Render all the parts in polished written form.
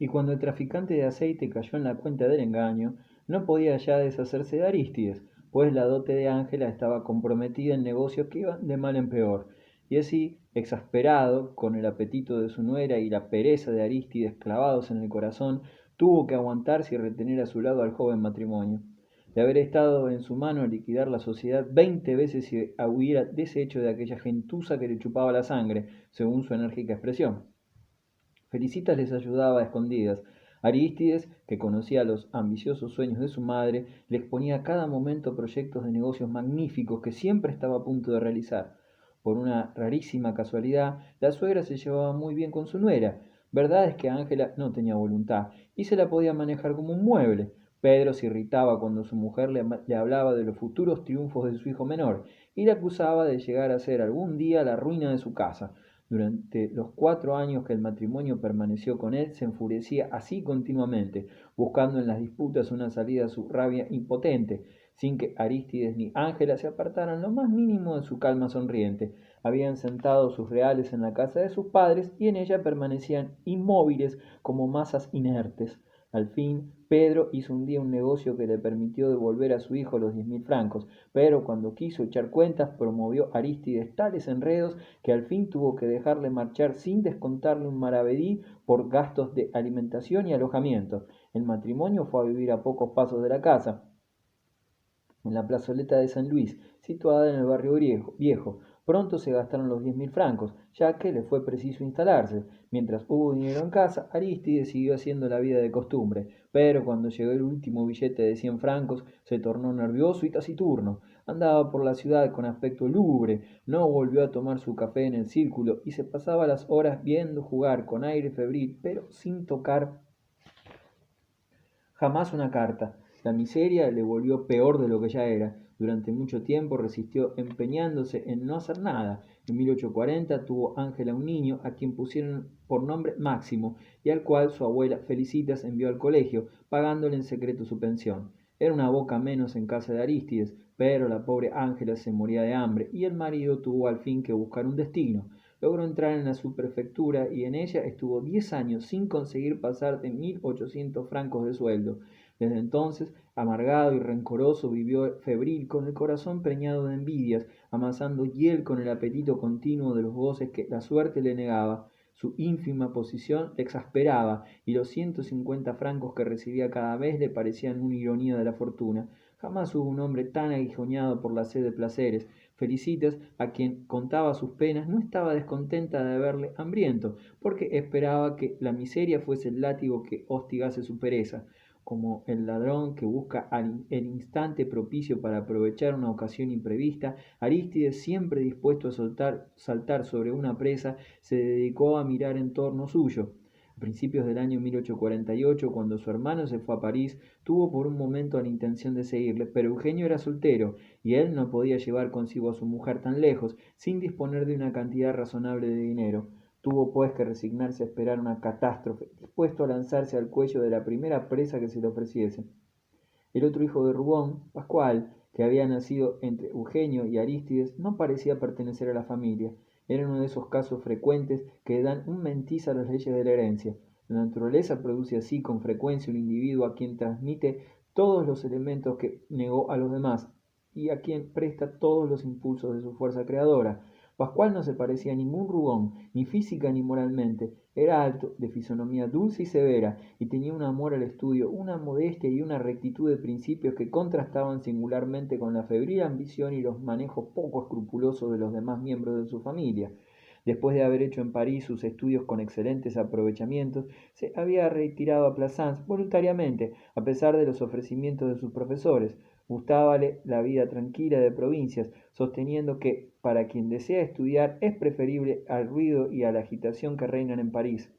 y cuando el traficante de aceite cayó en la cuenta del engaño, no podía ya deshacerse de Arístides, pues la dote de Ángela estaba comprometida en negocios que iban de mal en peor, y así, exasperado, con el apetito de su nuera y la pereza de Arístides clavados en el corazón, tuvo que aguantarse y retener a su lado al joven matrimonio. De haber estado en su mano liquidar la sociedad 20 veces se hubiera deshecho de aquella gentuza que le chupaba la sangre, según su enérgica expresión. Felicitas les ayudaba a escondidas. Arístides, que conocía los ambiciosos sueños de su madre, le exponía a cada momento proyectos de negocios magníficos que siempre estaba a punto de realizar. Por una rarísima casualidad, la suegra se llevaba muy bien con su nuera. Verdad es que Ángela no tenía voluntad y se la podía manejar como un mueble. Pedro se irritaba cuando su mujer le hablaba de los futuros triunfos de su hijo menor y le acusaba de llegar a ser algún día la ruina de su casa. Durante los 4 años que el matrimonio permaneció con él, se enfurecía así continuamente, buscando en las disputas una salida a su rabia impotente, sin que Arístides ni Ángela se apartaran lo más mínimo de su calma sonriente. Habían sentado sus reales en la casa de sus padres y en ella permanecían inmóviles como masas inertes. Al fin, Pedro hizo un día un negocio que le permitió devolver a su hijo los 10.000 francos, pero cuando quiso echar cuentas promovió Arístides tales enredos que al fin tuvo que dejarle marchar sin descontarle un maravedí por gastos de alimentación y alojamiento. El matrimonio fue a vivir a pocos pasos de la casa, en la plazoleta de San Luis, situada en el barrio viejo. Pronto se gastaron los 10.000 francos, ya que le fue preciso instalarse. Mientras hubo dinero en casa, Arístides siguió haciendo la vida de costumbre, pero cuando llegó el último billete de 100 francos, se tornó nervioso y taciturno. Andaba por la ciudad con aspecto lúgubre, no volvió a tomar su café en el círculo y se pasaba las horas viendo jugar con aire febril, pero sin tocar jamás una carta. La miseria le volvió peor de lo que ya era. Durante mucho tiempo resistió empeñándose en no hacer nada. En 1840 tuvo Ángela un niño a quien pusieron por nombre Máximo y al cual su abuela Felicitas envió al colegio, pagándole en secreto su pensión. Era una boca menos en casa de Arístides, pero la pobre Ángela se moría de hambre y el marido tuvo al fin que buscar un destino. Logró entrar en la subprefectura y en ella estuvo 10 años sin conseguir pasar de 1.800 francos de sueldo. Desde entonces, amargado y rencoroso, vivió febril, con el corazón preñado de envidias, amasando hiel con el apetito continuo de los goces que la suerte le negaba. Su ínfima posición le exasperaba y los 150 francos que recibía cada mes le parecían una ironía de la fortuna. Jamás hubo un hombre tan aguijoñado por la sed de placeres. Felicitas, a quien contaba sus penas, no estaba descontenta de verle hambriento, porque esperaba que la miseria fuese el látigo que hostigase su pereza. Como el ladrón que busca el instante propicio para aprovechar una ocasión imprevista, Arístides, siempre dispuesto a saltar sobre una presa, se dedicó a mirar en torno suyo. A principios del año 1848, cuando su hermano se fue a París, tuvo por un momento la intención de seguirle, pero Eugenio era soltero y él no podía llevar consigo a su mujer tan lejos sin disponer de una cantidad razonable de dinero. Tuvo pues que resignarse a esperar una catástrofe, dispuesto a lanzarse al cuello de la primera presa que se le ofreciese. El otro hijo de Rubón, Pascual, que había nacido entre Eugenio y Arístides, no parecía pertenecer a la familia. Era uno de esos casos frecuentes que dan un mentiz a las leyes de la herencia. La naturaleza produce así con frecuencia un individuo a quien transmite todos los elementos que negó a los demás y a quien presta todos los impulsos de su fuerza creadora. Pascual no se parecía a ningún Rubón, ni física ni moralmente. Era alto, de fisonomía dulce y severa, y tenía un amor al estudio, una modestia y una rectitud de principios que contrastaban singularmente con la febril ambición y los manejos poco escrupulosos de los demás miembros de su familia. Después de haber hecho en París sus estudios con excelentes aprovechamientos, se había retirado a Plassans voluntariamente, a pesar de los ofrecimientos de sus profesores. Gustábale la vida tranquila de provincias, sosteniendo que, para quien desea estudiar, es preferible al ruido y a la agitación que reinan en París.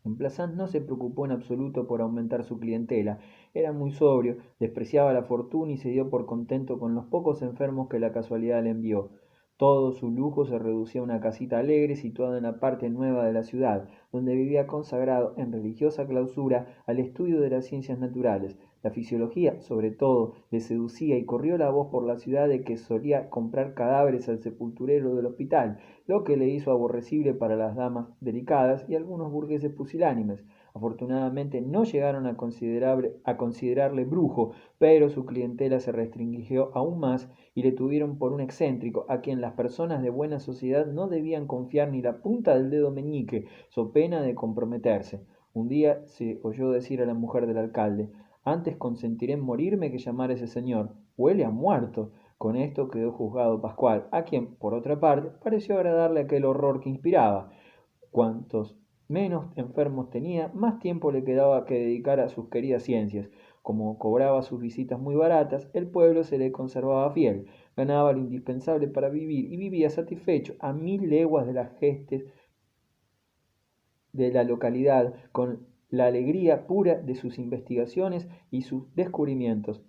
En Plassans no se preocupó en absoluto por aumentar su clientela. Era muy sobrio, despreciaba la fortuna y se dio por contento con los pocos enfermos que la casualidad le envió. Todo su lujo se reducía a una casita alegre situada en la parte nueva de la ciudad, donde vivía consagrado en religiosa clausura al estudio de las ciencias naturales. La fisiología, sobre todo, le seducía y corrió la voz por la ciudad de que solía comprar cadáveres al sepulturero del hospital, lo que le hizo aborrecible para las damas delicadas y algunos burgueses pusilánimes. Afortunadamente no llegaron a considerarle brujo, pero su clientela se restringió aún más y le tuvieron por un excéntrico a quien las personas de buena sociedad no debían confiar ni la punta del dedo meñique, so pena de comprometerse. Un día se oyó decir a la mujer del alcalde: antes consentiré en morirme que llamar a ese señor. Huele a muerto. Con esto quedó juzgado Pascual, a quien, por otra parte, pareció agradarle aquel horror que inspiraba. Cuantos menos enfermos tenía, más tiempo le quedaba que dedicar a sus queridas ciencias. Como cobraba sus visitas muy baratas, el pueblo se le conservaba fiel, ganaba lo indispensable para vivir y vivía satisfecho a 1000 leguas de las gestes de la localidad, con la alegría pura de sus investigaciones y sus descubrimientos.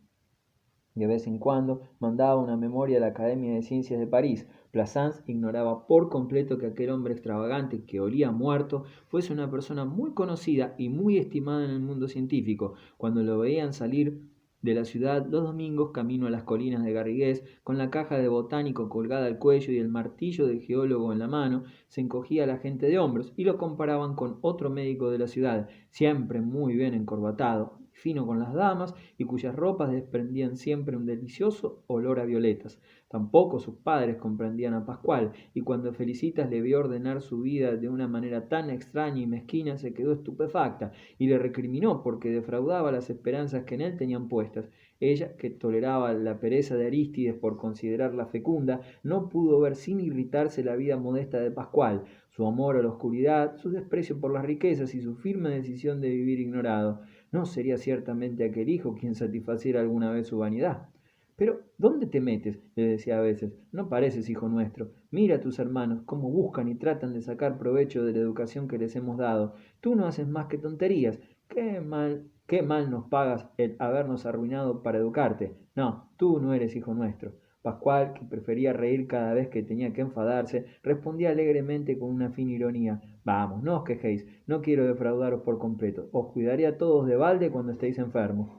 De vez en cuando mandaba una memoria a la Academia de Ciencias de París. Plassans ignoraba por completo que aquel hombre extravagante que olía muerto fuese una persona muy conocida y muy estimada en el mundo científico. Cuando lo veían salir de la ciudad los domingos camino a las colinas de Garrigues, con la caja de botánico colgada al cuello y el martillo del geólogo en la mano, se encogía la gente de hombros y lo comparaban con otro médico de la ciudad, siempre muy bien encorbatado, fino con las damas y cuyas ropas desprendían siempre un delicioso olor a violetas. Tampoco sus padres comprendían a Pascual, y cuando Felicitas le vio ordenar su vida de una manera tan extraña y mezquina, se quedó estupefacta y le recriminó porque defraudaba las esperanzas que en él tenían puestas. Ella, que toleraba la pereza de Arístides por considerarla fecunda, no pudo ver sin irritarse la vida modesta de Pascual, su amor a la oscuridad, su desprecio por las riquezas y su firme decisión de vivir ignorado. No sería ciertamente aquel hijo quien satisfaciera alguna vez su vanidad. Pero, ¿dónde te metes? Le decía a veces. No pareces hijo nuestro. Mira a tus hermanos, cómo buscan y tratan de sacar provecho de la educación que les hemos dado. Tú no haces más que tonterías. Qué mal nos pagas el habernos arruinado para educarte. No, tú no eres hijo nuestro. Pascual, que prefería reír cada vez que tenía que enfadarse, respondía alegremente con una fina ironía: vamos, no os quejéis, no quiero defraudaros por completo, os cuidaré a todos de balde cuando estéis enfermos.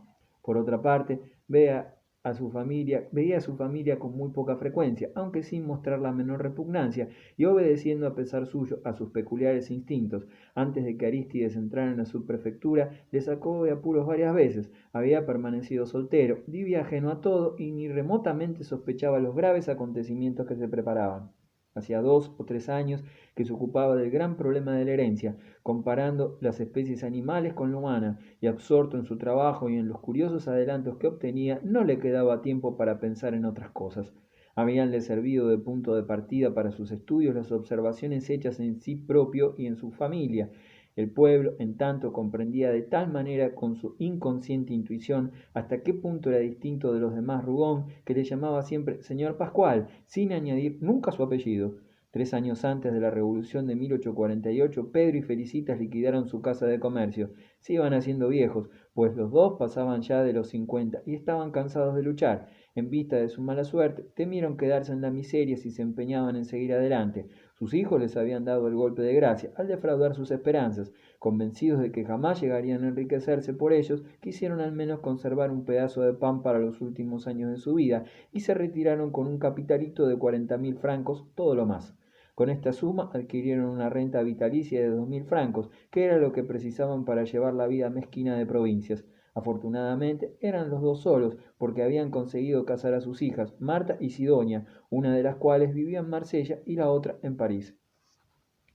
Por otra parte, veía a su familia con muy poca frecuencia, aunque sin mostrar la menor repugnancia, y obedeciendo a pesar suyo a sus peculiares instintos. Antes de que Arístides entrara en la subprefectura, le sacó de apuros varias veces. Había permanecido soltero, vivía ajeno a todo y ni remotamente sospechaba los graves acontecimientos que se preparaban. Hacía 2 o 3 años que se ocupaba del gran problema de la herencia, comparando las especies animales con la humana, y absorto en su trabajo y en los curiosos adelantos que obtenía, no le quedaba tiempo para pensar en otras cosas. Habíanle servido de punto de partida para sus estudios las observaciones hechas en sí propio y en su familia. El pueblo, en tanto, comprendía de tal manera con su inconsciente intuición hasta qué punto era distinto de los demás Rugón, que le llamaba siempre señor Pascual, sin añadir nunca su apellido. 3 años antes de la Revolución de 1848, Pedro y Felicitas liquidaron su casa de comercio. Se iban haciendo viejos, pues los dos pasaban ya de los 50 y estaban cansados de luchar. En vista de su mala suerte, temieron quedarse en la miseria si se empeñaban en seguir adelante. Sus hijos les habían dado el golpe de gracia al defraudar sus esperanzas. Convencidos de que jamás llegarían a enriquecerse por ellos, quisieron al menos conservar un pedazo de pan para los últimos años de su vida y se retiraron con un capitalito de 40.000 francos, todo lo más. Con esta suma adquirieron una renta vitalicia de 2000 francos, que era lo que precisaban para llevar la vida mezquina de provincias. Afortunadamente eran los dos solos, porque habían conseguido casar a sus hijas, Marta y Sidonia, una de las cuales vivía en Marsella y la otra en París.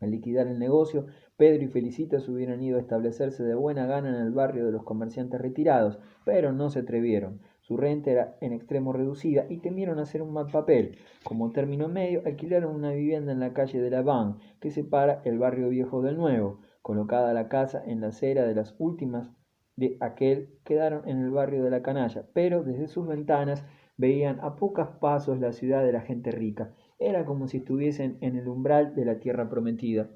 Al liquidar el negocio, Pedro y Felicitas hubieran ido a establecerse de buena gana en el barrio de los comerciantes retirados, pero no se atrevieron. Su renta era en extremo reducida y temieron hacer un mal papel. Como término medio, alquilaron una vivienda en la calle de la Van, que separa el barrio viejo del nuevo. Colocada la casa en la acera de las últimas de aquel, quedaron en el barrio de la Canalla, pero desde sus ventanas veían a pocos pasos la ciudad de la gente rica. Era como si estuviesen en el umbral de la tierra prometida.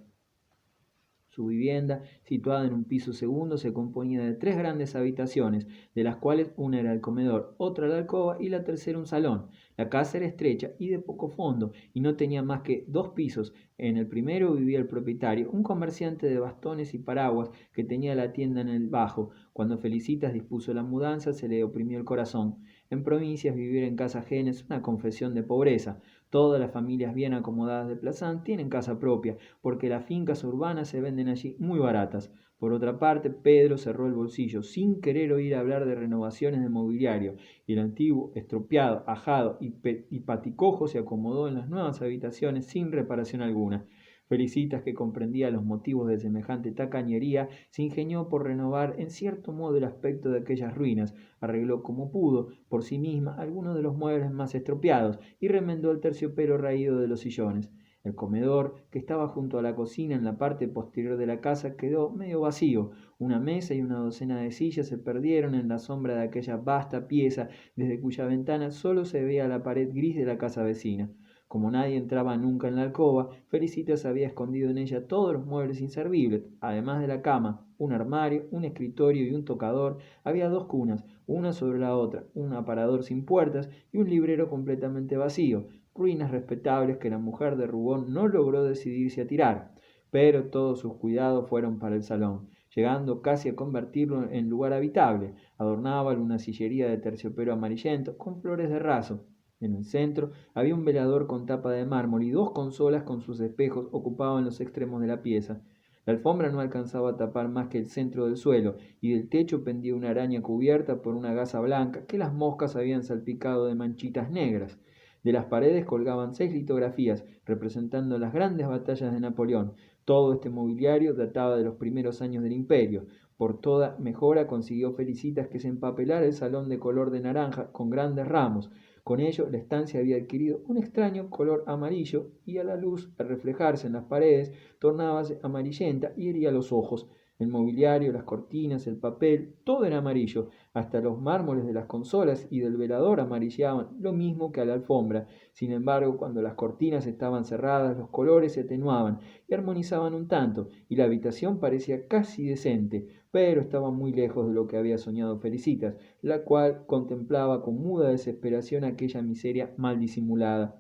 Su vivienda, situada en un piso segundo, se componía de 3 grandes habitaciones, de las cuales una era el comedor, otra la alcoba y la tercera un salón. La casa era estrecha y de poco fondo, y no tenía más que 2 pisos. En el primero vivía el propietario, un comerciante de bastones y paraguas que tenía la tienda en el bajo. Cuando Felicitas dispuso la mudanza, se le oprimió el corazón. En provincias vivir en casa ajena es una confesión de pobreza. Todas las familias bien acomodadas de Plazán tienen casa propia, porque las fincas urbanas se venden allí muy baratas. Por otra parte, Pedro cerró el bolsillo, sin querer oír hablar de renovaciones de mobiliario, y el antiguo, estropeado, ajado y paticojo se acomodó en las nuevas habitaciones sin reparación alguna. Felicitas, que comprendía los motivos de semejante tacañería, se ingenió por renovar en cierto modo el aspecto de aquellas ruinas, arregló como pudo por sí misma algunos de los muebles más estropeados y remendó el terciopelo raído de los sillones. El comedor, que estaba junto a la cocina en la parte posterior de la casa, quedó medio vacío. Una mesa y una docena de sillas se perdieron en la sombra de aquella vasta pieza, desde cuya ventana solo se veía la pared gris de la casa vecina. Como nadie entraba nunca en la alcoba, Felicitas había escondido en ella todos los muebles inservibles. Además de la cama, un armario, un escritorio y un tocador, había 2 cunas, una sobre la otra, un aparador sin puertas y un librero completamente vacío, ruinas respetables que la mujer de Rubón no logró decidirse a tirar. Pero todos sus cuidados fueron para el salón, llegando casi a convertirlo en lugar habitable. Adornábalo una sillería de terciopelo amarillento con flores de raso. En el centro había un velador con tapa de mármol y 2 consolas con sus espejos ocupaban los extremos de la pieza. La alfombra no alcanzaba a tapar más que el centro del suelo, y del techo pendía una araña cubierta por una gasa blanca que las moscas habían salpicado de manchitas negras. De las paredes colgaban 6 litografías representando las grandes batallas de Napoleón. Todo este mobiliario databa de los primeros años del imperio. Por toda mejora consiguió Felicitas que se empapelara el salón de color de naranja con grandes ramos. Con ello la estancia había adquirido un extraño color amarillo y a la luz, al reflejarse en las paredes, tornábase amarillenta y hería los ojos. El mobiliario, las cortinas, el papel, todo era amarillo, hasta los mármoles de las consolas y del velador amarillaban, lo mismo que a la alfombra. Sin embargo, cuando las cortinas estaban cerradas, los colores se atenuaban y armonizaban un tanto, y la habitación parecía casi decente, pero estaba muy lejos de lo que había soñado Felicitas, la cual contemplaba con muda desesperación aquella miseria mal disimulada.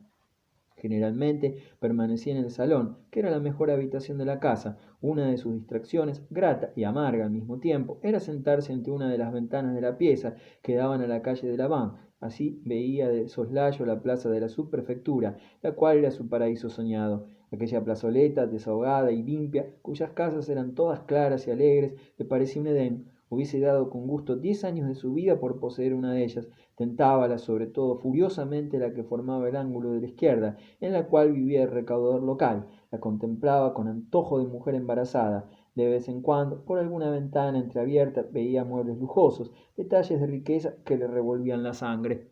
Generalmente permanecía en el salón, que era la mejor habitación de la casa. Una de sus distracciones, grata y amarga al mismo tiempo, era sentarse ante una de las ventanas de la pieza que daban a la calle de Laván. Así veía de soslayo la plaza de la subprefectura, la cual era su paraíso soñado. Aquella plazoleta desahogada y limpia, cuyas casas eran todas claras y alegres, le parecía un Edén. Hubiese dado con gusto 10 años de su vida por poseer una de ellas. Tentábala sobre todo furiosamente la que formaba el ángulo de la izquierda, en la cual vivía el recaudador local. La contemplaba con antojo de mujer embarazada. De vez en cuando, por alguna ventana entreabierta, veía muebles lujosos, detalles de riqueza que le revolvían la sangre.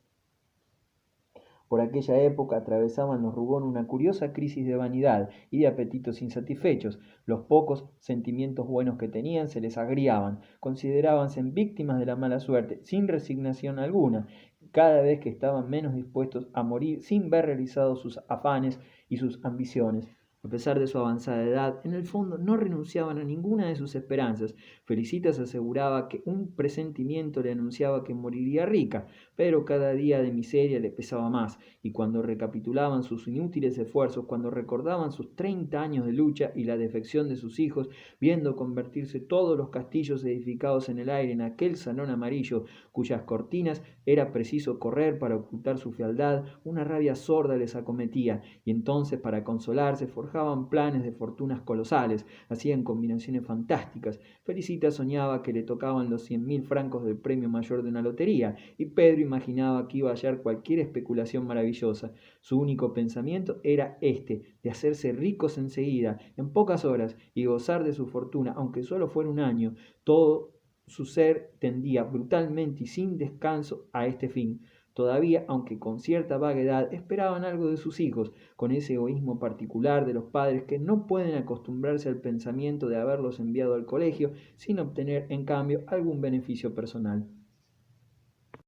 Por aquella época atravesaban los Rubón una curiosa crisis de vanidad y de apetitos insatisfechos. Los pocos sentimientos buenos que tenían se les agriaban, considerábanse víctimas de la mala suerte, sin resignación alguna, cada vez que estaban menos dispuestos a morir sin ver realizados sus afanes y sus ambiciones. A pesar de su avanzada edad, en el fondo no renunciaban a ninguna de sus esperanzas. Felicitas aseguraba que un presentimiento le anunciaba que moriría rica, pero cada día de miseria le pesaba más, y cuando recapitulaban sus inútiles esfuerzos, cuando recordaban sus 30 años de lucha y la defección de sus hijos, viendo convertirse todos los castillos edificados en el aire en aquel salón amarillo, cuyas cortinas era preciso correr para ocultar su fealdad, una rabia sorda les acometía, y entonces para consolarse forjaban planes de fortunas colosales, hacían combinaciones fantásticas. Felicita soñaba que le tocaban los 100.000 francos del premio mayor de una lotería, y Pedro imaginaba que iba a hallar cualquier especulación maravillosa. Su único pensamiento era este, de hacerse ricos enseguida, en pocas horas, y gozar de su fortuna, aunque solo fuera un año. Todo su ser tendía brutalmente y sin descanso a este fin. Todavía, aunque con cierta vaguedad, esperaban algo de sus hijos, con ese egoísmo particular de los padres que no pueden acostumbrarse al pensamiento de haberlos enviado al colegio sin obtener, en cambio, algún beneficio personal.